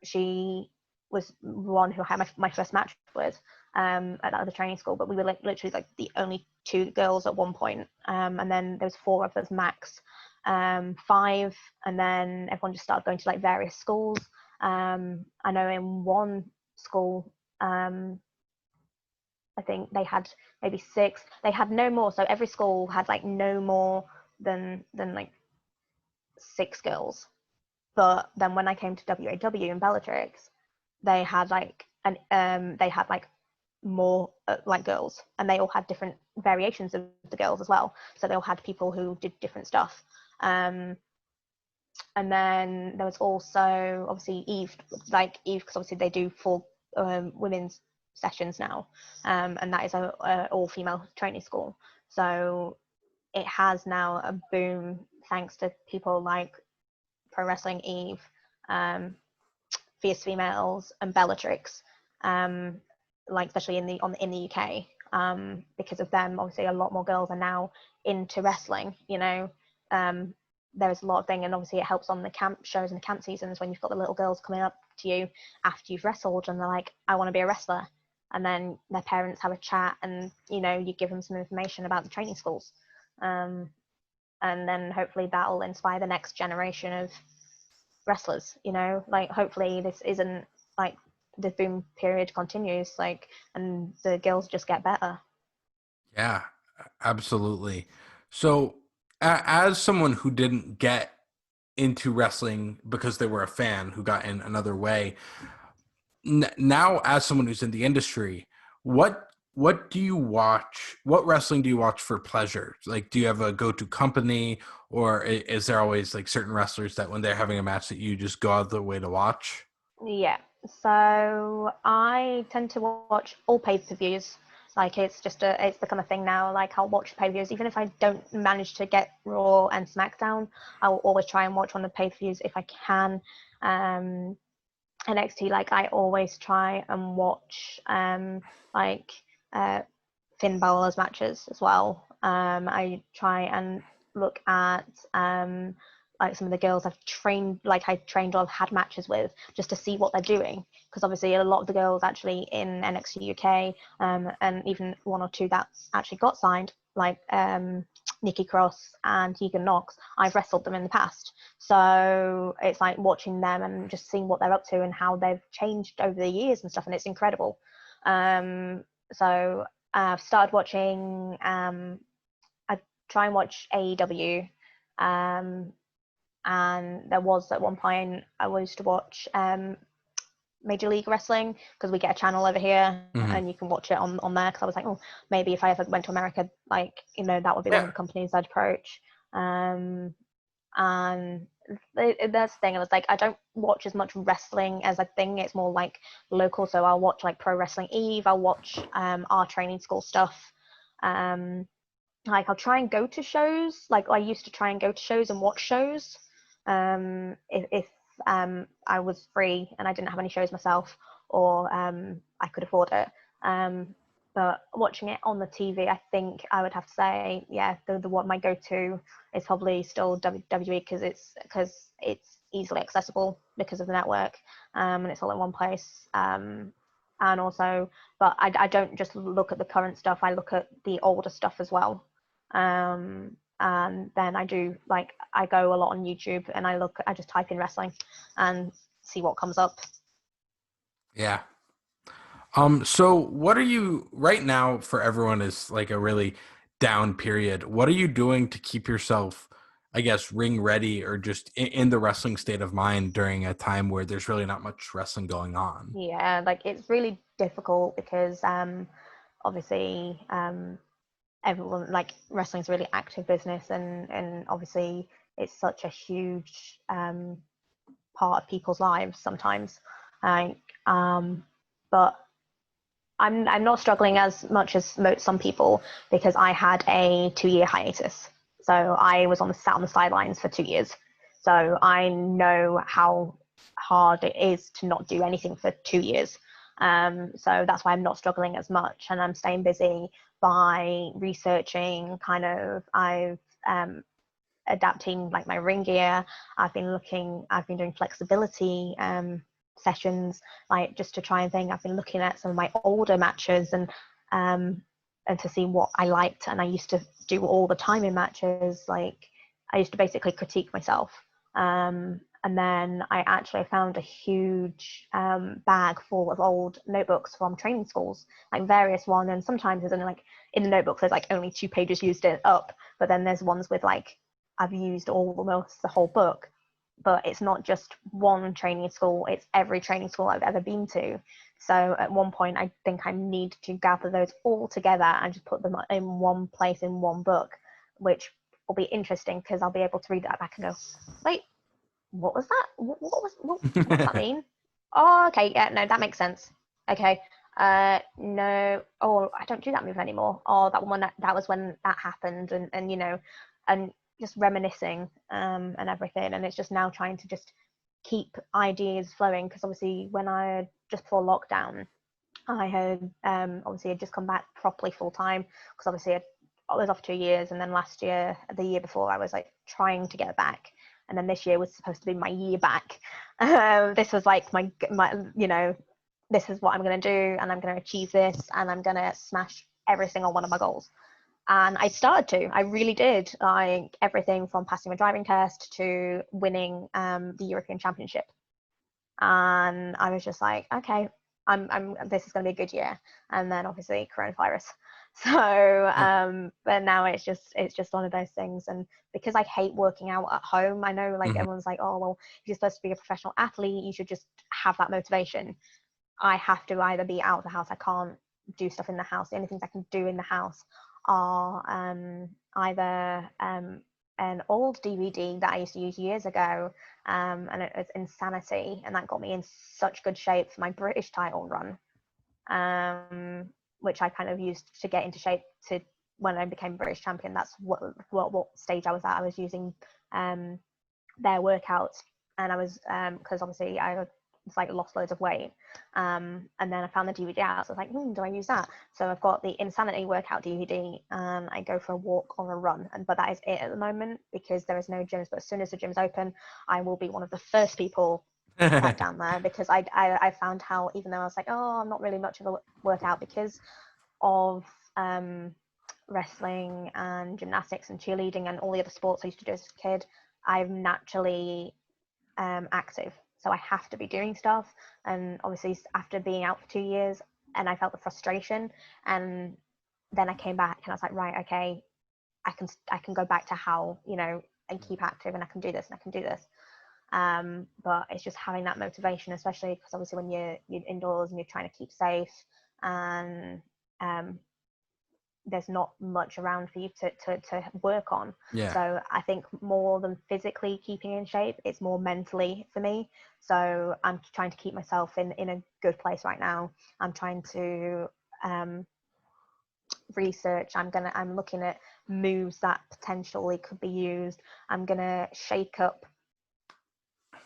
She was one who I had my first match with at that other training school, but we were like literally like the only two girls at one point. And then there was four of us max, five, and then everyone just started going to like various schools. I know in one school, I think they had maybe six. They had no more, so every school had like no more than like six girls. But then when I came to WAW and Bellatrix, they had like they had like more like girls, and they all had different variations of the girls as well. So they all had people who did different stuff. And then there was also obviously Eve, because obviously they do full women's sessions now, and that is a all female training school. So it has now a boom thanks to people like Pro Wrestling Eve, Fierce Females, and Bellatrix, like especially in the UK. Because of them, obviously, a lot more girls are now into wrestling. There's a lot of thing, and obviously, it helps on the camp shows and the camp seasons when you've got the little girls coming up to you after you've wrestled, and they're like, "I want to be a wrestler." And then their parents have a chat, and you give them some information about the training schools, and then hopefully that'll inspire the next generation of wrestlers. Like hopefully this isn't like the boom period continues, like, and the girls just get better. Yeah, absolutely. So, as someone who didn't get into wrestling because they were a fan who got in another way, now as someone who's in the industry, what do you watch? What wrestling do you watch for pleasure? Like, do you have a go-to company, or is there always like certain wrestlers that when they're having a match that you just go out of the way to watch? Yeah, so I tend to watch all pay-per-views. Like it's become a thing now. Like I'll watch pay-per-views even if I don't manage to get Raw and SmackDown. I will always try and watch one of the pay-per-views if I can. um NXT, like I always try and watch like uh Finn Balor's matches as well. I try and look at like some of the girls I trained or had matches with, just to see what they're doing, because obviously a lot of the girls actually in NXT UK, and even one or two that actually got signed, like Nikki Cross and Tegan Knox, I've wrestled them in the past. So it's like watching them and just seeing what they're up to and how they've changed over the years and stuff, and it's incredible. So I've started watching, I try and watch AEW, and there was at one point I used to watch Major League Wrestling because we get a channel over here Mm-hmm. and you can watch it on there, because I was like, oh, maybe if I ever went to America, like, you know, that would be one Yeah. of the companies I'd approach. And that's the thing, I was like, I don't watch as much wrestling as I think, it's more like local. So I'll watch like Pro Wrestling Eve, I'll watch our training school stuff. Like I'll try and go to shows, like I used to try and go to shows and watch shows, if I was free and I didn't have any shows myself, or I could afford it. But watching it on the TV, I think I would have to say, yeah, the what my go-to is probably still WWE, because it's easily accessible because of the network, and it's all in one place. And also, but I don't just look at the current stuff, I look at the older stuff as well. And then I do, like, I go a lot on YouTube and I just type in wrestling and see what comes up. Yeah. So what are you right now, for everyone is like a really down period? What are you doing to keep yourself, I guess, ring ready, or just in the wrestling state of mind during a time where there's really not much wrestling going on? Yeah, like it's really difficult because obviously everyone, like, wrestling's a really active business, and obviously it's such a huge part of people's lives sometimes. Like, but I'm not struggling as much as some people, because I had a 2 year hiatus. So I was sat on the sidelines for 2 years. So I know how hard it is to not do anything for 2 years. So that's why I'm not struggling as much, and I'm staying busy by researching. I've adapting like my ring gear. I've been doing flexibility sessions, like just to try and think. I've been looking at some of my older matches, um, and to see what I liked. And I used to do all the time in matches. Like I used to basically critique myself. And then I actually found a huge bag full of old notebooks from training schools, like various ones. And sometimes there's only like, in the notebooks there's like only 2 pages used it up, but then there's ones with like, I've used almost the whole book. But it's not just one training school, it's every training school I've ever been to. So at one point, I think I need to gather those all together and just put them in one place in one book, which will be interesting because I'll be able to read that back and go, wait, what was that? What does that mean? Oh, okay, yeah, no, that makes sense. Okay, no, oh, I don't do that move anymore. Oh, that was when that happened, and you know, and just reminiscing, and everything. And it's just now trying to just keep ideas flowing, because obviously when I just before lockdown, I had obviously had just come back properly full time, because obviously I was off 2 years, and then last year, the year before, I was like trying to get back, and then this year was supposed to be my year back. This was like my you know, this is what I'm going to do, and I'm going to achieve this, and I'm going to smash every single one of my goals. And I started to. I really did. Like everything from passing my driving test to winning the European Championship. And I was just like, okay, this is going to be a good year. And then obviously coronavirus. So, but now it's just one of those things. And because I hate working out at home, I know like Mhm. everyone's like, oh well, if you're supposed to be a professional athlete, you should just have that motivation. I have to either be out of the house. I can't do stuff in the house. The only things I can do in the house are either an old DVD that I used to use years ago, and it was Insanity, and that got me in such good shape for my British title run, which I kind of used to get into shape to when I became British champion. That's what stage I was at. I was using their workouts, and I was because obviously I was like lost loads of weight, and then I found the DVD out, so I was like, do I use that? So I've got the Insanity workout DVD, and I go for a walk or a run, but that is it at the moment, because there is no gyms. But as soon as the gyms open, I will be one of the first people to head down there, because I found how, even though I was like, oh, I'm not really much of a workout because of wrestling and gymnastics and cheerleading and all the other sports I used to do as a kid, I'm naturally active. So I have to be doing stuff. And obviously, after being out for 2 years, and I felt the frustration, and then I came back and I was like, right, okay, I can go back to how, and keep active, and I can do this and I can do this. But it's just having that motivation, especially because obviously when you're indoors and you're trying to keep safe, and there's not much around for you to work on. Yeah. So I think more than physically keeping in shape, it's more mentally for me. So I'm trying to keep myself in a good place right now. I'm trying to research. I'm looking at moves that potentially could be used. I'm gonna shake up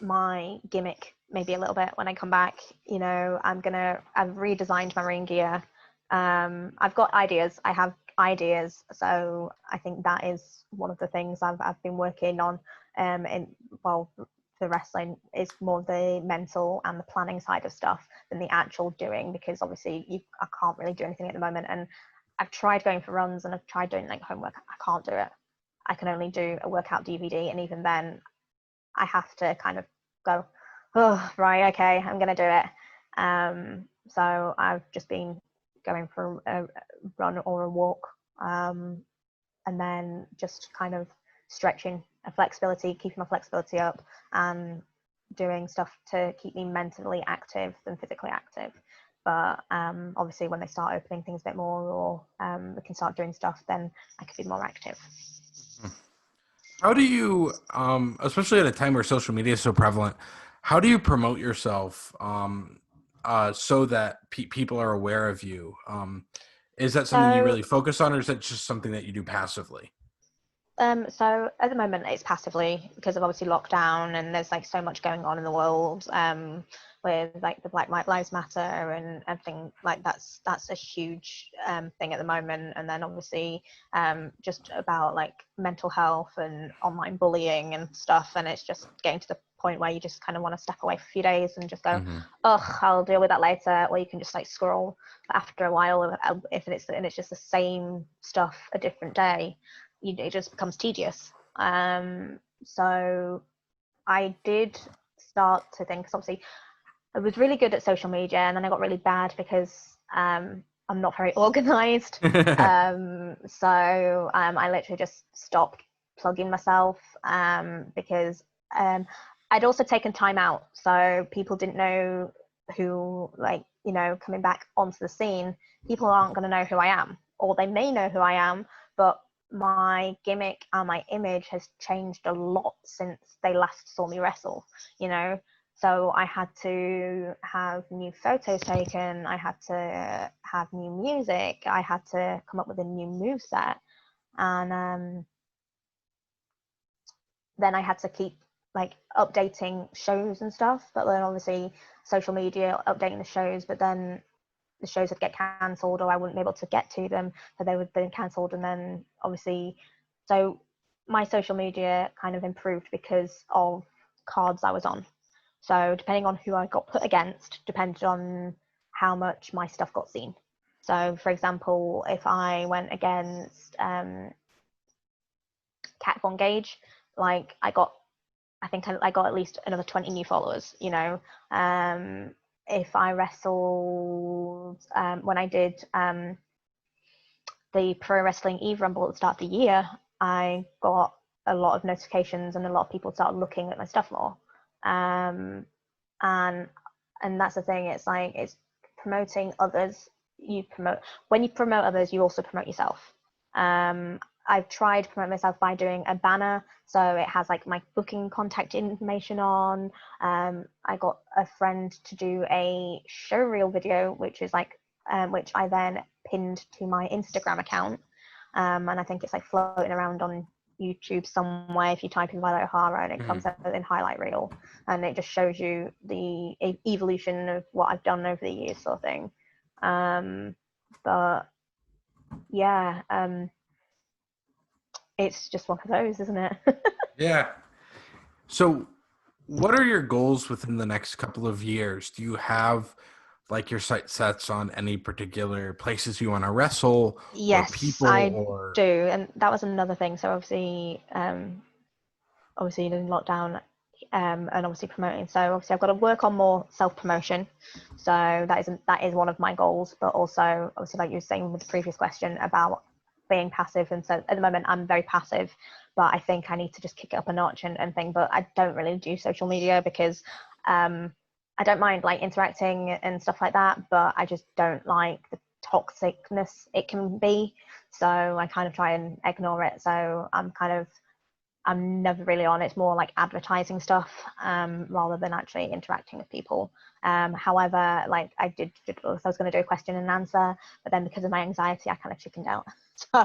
my gimmick maybe a little bit when I come back. I've redesigned my ring gear. I've got ideas. I have ideas. So I think that is one of the things I've been working on. The wrestling is more the mental and the planning side of stuff than the actual doing, because obviously I can't really do anything at the moment. And I've tried going for runs and I've tried doing like homework. I can't do it. I can only do a workout DVD, and even then I have to kind of go, oh, right, okay, I'm going to do it. So I've just been going for a run or a walk, and then just kind of stretching a flexibility, keeping my flexibility up, and doing stuff to keep me mentally active than physically active. But obviously when they start opening things a bit more, or we can start doing stuff, then I could be more active. How do you, especially at a time where social media is so prevalent, how do you promote yourself so that people are aware of you? Is that something you So really focus on, or is that just something that you do passively? So at the moment it's passively, because of obviously lockdown, and there's like so much going on in the world, with like the Black Lives Matter and everything like that's a huge thing at the moment. And then obviously just about like mental health and online bullying and stuff, and it's just getting to the point where you just kind of want to step away for a few days and just go, Mm-hmm. oh, I'll deal with that later. Or you can just like scroll after a while, if it's just the same stuff a different day, it just becomes tedious. So I did start to think, because obviously I was really good at social media, and then I got really bad because I'm not very organized. So I literally just stopped plugging myself, because I'd also taken time out, so people didn't know who, like, coming back onto the scene, people aren't going to know who I am, or they may know who I am, but my gimmick and my image has changed a lot since they last saw me wrestle, you know. So I had to have new photos taken, I had to have new music, I had to come up with a new move set, and then I had to keep like updating shows and stuff. But then obviously social media updating the shows, but then the shows would get cancelled, or I wouldn't be able to get to them, so they would be cancelled. And then obviously, so my social media kind of improved because of cards I was on. So depending on who I got put against, depended on how much my stuff got seen. So for example, if I went against Cat Von Gage, like I think I got at least another 20 new followers, you know. If I wrestled, when I did the Pro Wrestling Eve Rumble at the start of the year, I got a lot of notifications, and a lot of people started looking at my stuff more. Um, and that's the thing. It's like, it's promoting others. When you promote others, you also promote yourself. I've tried to promote myself by doing a banner, so it has like my booking contact information on. I got a friend to do a show reel video, which is like, which I then pinned to my Instagram account, and I think it's like floating around on YouTube somewhere if you type in Violet HARA, and it Mm-hmm. comes up in highlight reel, and it just shows you the evolution of what I've done over the years, sort of thing. But yeah, it's just one of those, isn't it? Yeah. So, what are your goals within the next couple of years? Do you have like your sight sets on any particular places you want to wrestle or Yes, people I or do, and that was another thing. So obviously in lockdown, and obviously promoting. So obviously I've got to work on more self promotion. So that is one of my goals. But also obviously, like you were saying with the previous question about being passive, and so at the moment I'm very passive, but I think I need to just kick it up a notch and thing. But I don't really do social media because I don't mind like interacting and stuff like that, but I just don't like the toxicness it can be. So I kind of try and ignore it. So I'm never really on. It's more like advertising stuff, rather than actually interacting with people. However, like I was going to do a question and answer, but then because of my anxiety, I kind of chickened out. So,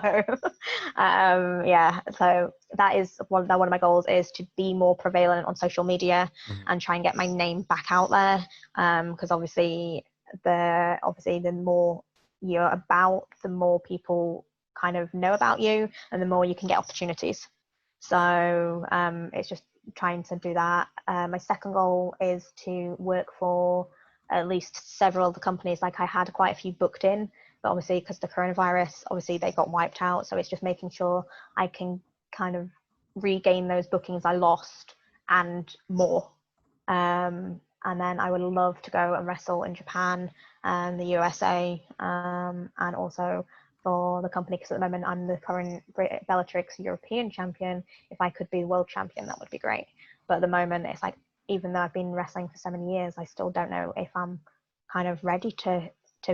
yeah. So that is one of my goals is to be more prevalent on social media Mhm. and try and get my name back out there. Because obviously the more you're about, the more people kind of know about you, and the more you can get opportunities. So it's just trying to do that. My second goal is to work for at least several of the companies. Like I had quite a few booked in, but obviously because the coronavirus, obviously they got wiped out. So it's just making sure I can kind of regain those bookings I lost and more. And then I would love to go and wrestle in Japan and the USA, and also for the company, because at the moment I'm the current Bellatrix European champion. If I could be world champion, that would be great. But at the moment, it's like, even though I've been wrestling for so many years, I still don't know if I'm kind of ready to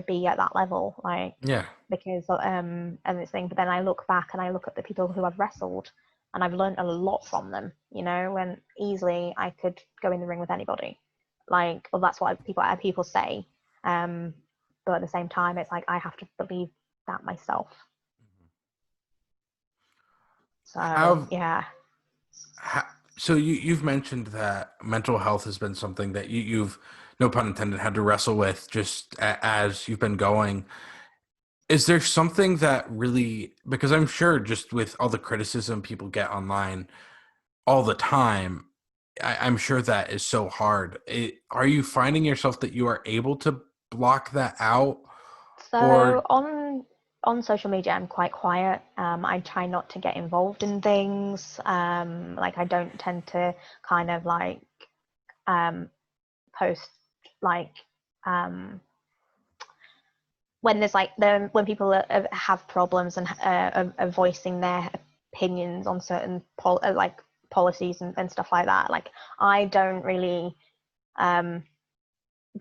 be at that level. Like, Yeah. because and this thing. But then I look back and I look at the people who I've wrestled, and I've learned a lot from them. And easily I could go in the ring with anybody. Like, well, that's what people say. Um, but at the same time, it's like I have to believe that myself. So Have yeah. so you've mentioned that mental health has been something that you've, no pun intended, had to wrestle with just as you've been going. Is there something that really, because I'm sure just with all the criticism people get online all the time, I'm sure that is so hard. Are you finding yourself that you are able to block that out, So or on social media, I'm quite quiet. I try not to get involved in things. Like I don't tend to kind of like um, post like um, when there's like when people have problems and are voicing their opinions on certain like policies and stuff like that. Like I don't really um,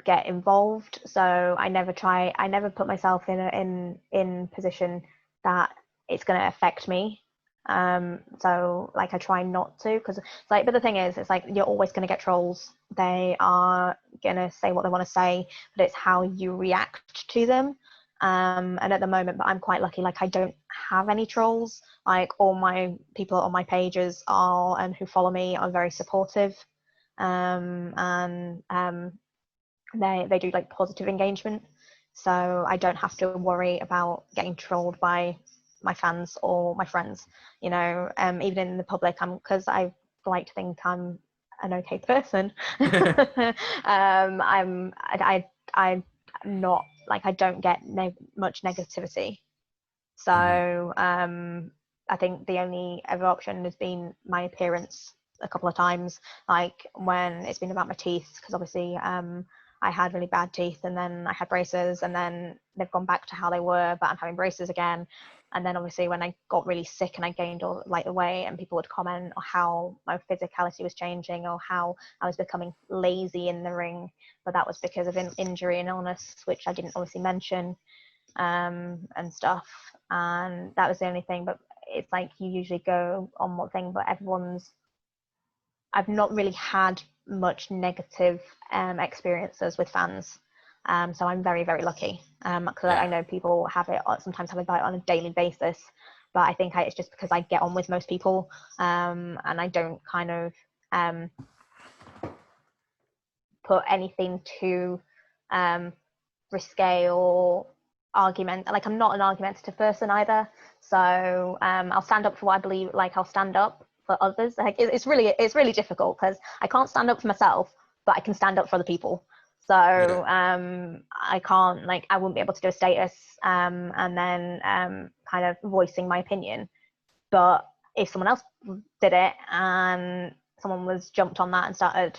get involved, so I never put myself in position that it's going to affect me. So like I try not to, because it's like, but the thing is, it's like you're always going to get trolls. They are going to say what they want to say, but it's how you react to them. And at the moment, but I'm quite lucky, like I don't have any trolls. Like all my people on my pages are, and who follow me, are very supportive. And they do like positive engagement, so I don't have to worry about getting trolled by my fans or my friends. Even in the public, because I like to think I'm an okay person. I'm not like, I don't get much negativity. Mhm. So I think the only other option has been my appearance a couple of times, like when it's been about my teeth, because obviously I had really bad teeth, and then I had braces, and then they've gone back to how they were, but I'm having braces again. And then obviously when I got really sick and I gained all like the weight, and people would comment on how my physicality was changing, or how I was becoming lazy in the ring, but that was because of injury and illness, which I didn't obviously mention, and stuff. And that was the only thing. But it's like you usually go on one thing, but I've not really had much negative experiences with fans. So I'm very, very lucky, because I Yeah. know people sometimes have it on a daily basis. But I think it's just because I get on with most people, and I don't kind of um, put anything too risque or argument. Like I'm not an argumentative person either. So I'll stand up for what I believe. Like I'll stand up for others. Like it's really difficult, because I can't stand up for myself, but I can stand up for other people. So Yeah. I can't, like, I wouldn't be able to do a status and then kind of voicing my opinion. But if someone else did it and someone was jumped on that and started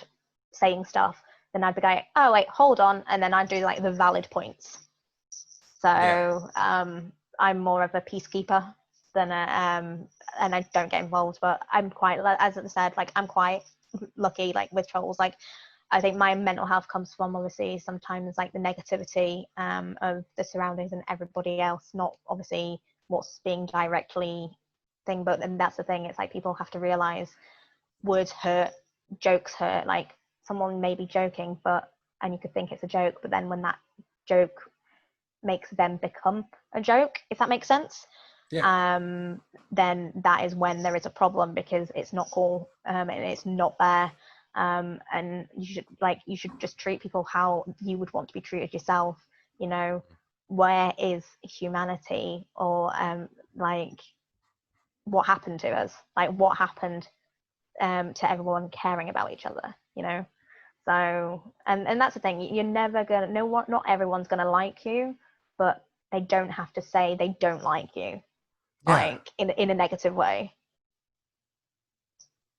saying stuff, then I'd be like, oh wait, hold on, and then I'd do like the valid points. Yeah. So I'm more of a peacekeeper than a, and I don't get involved. But I'm quite, as I said, like I'm quite lucky, like with trolls. Like I think my mental health comes from obviously sometimes like the negativity of the surroundings and everybody else, not obviously what's being directly thing. But and that's the thing. It's like people have to realize words hurt, jokes hurt. Like someone may be joking, but and you could think it's a joke, but then when that joke makes them become a joke, if that makes sense, Yeah. um, then that is when there is a problem because it's not cool and it's not fair. And you should just treat people how you would want to be treated yourself. You know, where is humanity or like what happened to us? Like what happened to everyone caring about each other? You know, so and that's the thing. You're never gonna know what. Not everyone's gonna like you, but they don't have to say they don't like you, Yeah. like in a negative way.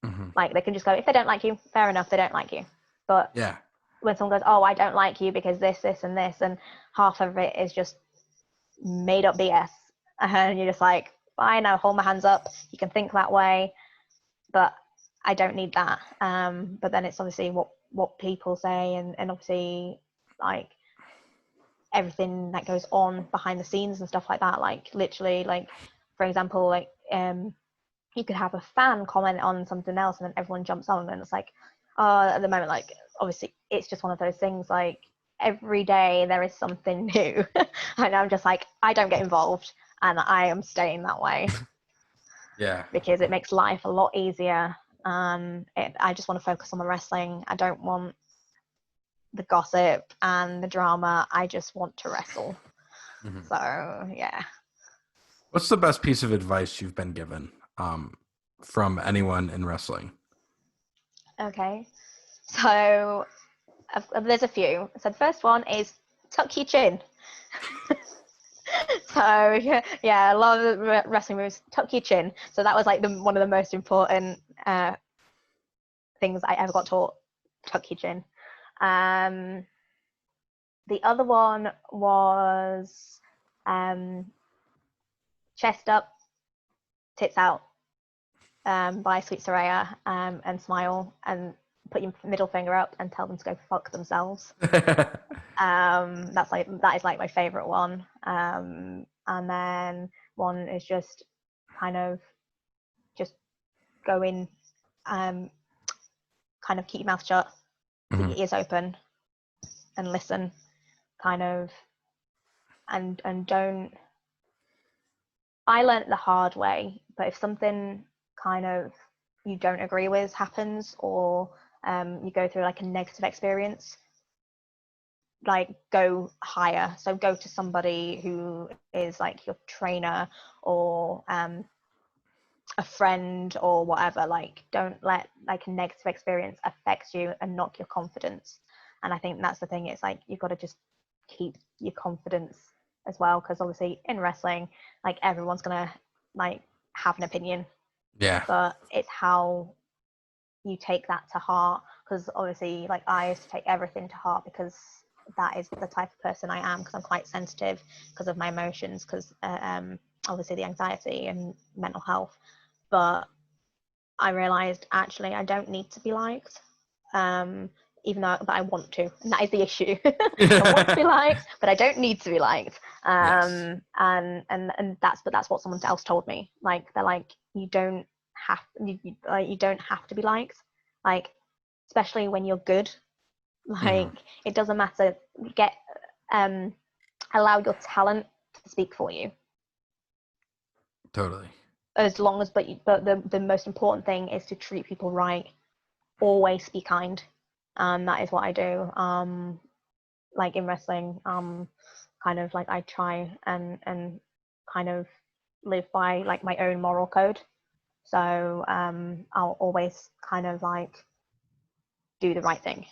Hmm. Like they can just go, if they don't like you, fair enough, they don't like you. But Yeah. when someone goes, oh, I don't like you because this, and this, and half of it is just made up BS, and you're just like, fine, I'll hold my hands up. You can think that way, but I don't need that. But then it's obviously what people say, and obviously like everything that goes on behind the scenes and stuff like that. Like literally, like for example, like you could have a fan comment on something else and then everyone jumps on and it's like, at the moment, like obviously it's just one of those things. Like every day there is something new, and I'm just like, I don't get involved, and I am staying that way Yeah. because it makes life a lot easier. I just want to focus on the wrestling. I don't want the gossip and the drama. I just want to wrestle. Hmm. So yeah. What's the best piece of advice you've been given from anyone in wrestling? Okay. So there's a few. So the first one is tuck your chin. So yeah, a lot of the wrestling moves, tuck your chin. So that was like one of the most important things I ever got taught. Tuck your chin. Um, the other one was um, chest up, tits out, by Sweet Soraya, and smile and put your middle finger up and tell them to go fuck themselves. That is like my favorite one. And then one is just kind of just go in, um, kind of keep your mouth shut, keep Hmm. your ears open, and listen, kind of, and don't. I learned it the hard way, but if something kind of you don't agree with happens, or you go through like a negative experience, like go higher. So go to somebody who is like your trainer or a friend or whatever. Like don't let like a negative experience affect you and knock your confidence. And I think that's the thing. It's like you've got to just keep your confidence as well, because obviously in wrestling, like everyone's gonna like have an opinion, Yeah. but it's how you take that to heart. Because obviously like I used to take everything to heart because that is the type of person I am, because I'm quite sensitive because of my emotions, because obviously the anxiety and mental health. But I realized actually I don't need to be liked, um, even though but I want to, and that is the issue. I want to be liked, but I don't need to be liked. Yes. And that's what someone else told me. Like they're like, you don't you don't have to be liked, like especially when you're good. Hmm. Like it doesn't matter. Get um, allow your talent to speak for you, Totally. as long as but the most important thing is to treat people right. Always be kind. That is what I do. Like in wrestling, kind of like I try and kind of live by like my own moral code. So I'll always kind of like do the right thing.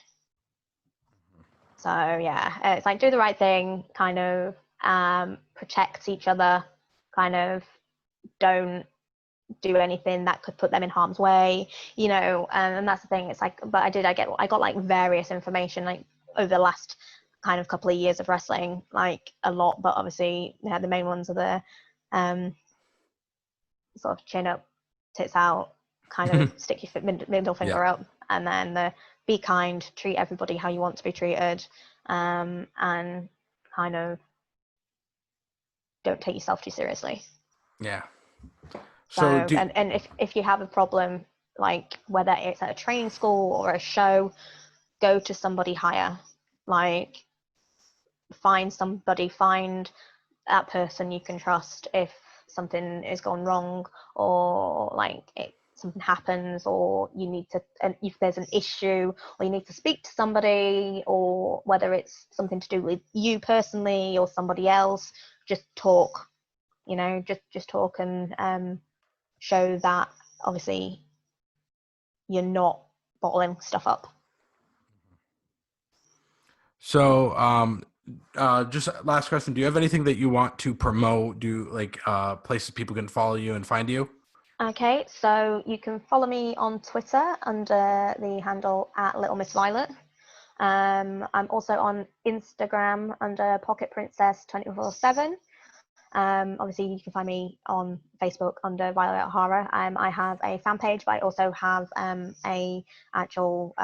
So yeah, it's like do the right thing, kind of protect each other, kind of don't do anything that could put them in harm's way, and that's the thing. It's like, but I got like various information like over the last kind of couple of years of wrestling, like a lot, but obviously yeah, the main ones are the sort of chin up, tits out, kind of stick your middle Yeah. finger up, and then the be kind, treat everybody how you want to be treated, and kind of don't take yourself too seriously. Yeah. So, So do and if you have a problem, like whether it's at a training school or a show, go to somebody higher. Like, find that person you can trust if something is gone wrong, or like something happens, or you need to, and if there's an issue, or you need to speak to somebody, or whether it's something to do with you personally or somebody else, just talk. Just talk, and show that obviously you're not bottling stuff up. so just last question. Do you have anything that you want to promote? Do like places people can follow you and find you? Okay, so you can follow me on Twitter under the handle at Little Miss Violet. I'm also on Instagram under Pocket Princess 24/7. Obviously, you can find me on Facebook under Violet HARA. I have a fan page, but I also have a actual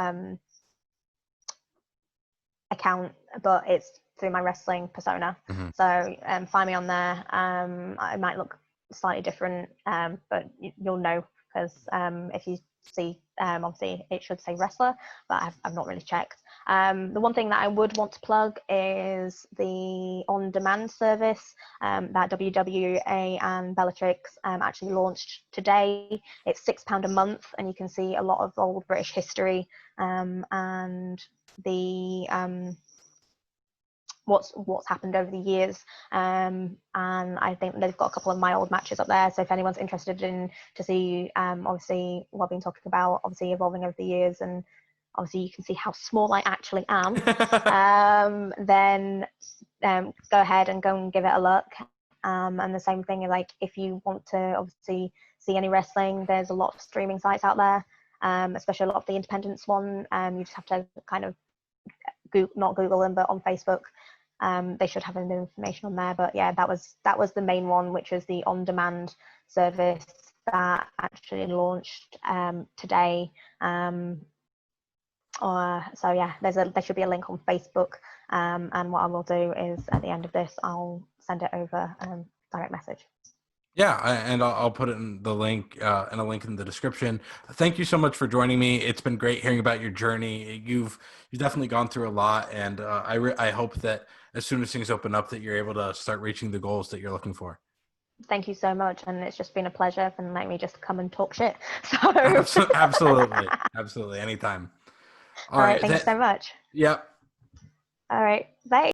account, but it's through my wrestling persona. Mhm. So find me on there. I might look slightly different, but you'll know because if you see, obviously it should say wrestler, but I've not really checked. The one thing that I would want to plug is the on-demand service that WWE and Bellatrix actually launched today. It's £6 a month, and you can see a lot of old British history and the what's happened over the years, and I think they've got a couple of my old matches up there, so if anyone's interested in to see obviously what I've been talking about, obviously evolving over the years, and obviously you can see how small I actually am, then go ahead and go and give it a look. And the same thing, like if you want to obviously see any wrestling, there's a lot of streaming sites out there, especially a lot of the independence one. You just have to kind of not Google them, but on Facebook, they should have the information on there. But yeah, that was the main one, which was the on-demand service that actually launched today. So yeah, there should be a link on Facebook, and what I will do is at the end of this, I'll send it over direct message. Yeah, and I'll put it in the link and a link in the description. Thank you so much for joining me. It's been great hearing about your journey. You've definitely gone through a lot, and I hope that as soon as things open up, that you're able to start reaching the goals that you're looking for. Thank you so much, and it's just been a pleasure for letting me just come and talk shit. So, Absolutely, absolutely, anytime. All all right, right, thank you so much. yeah. All right, bye.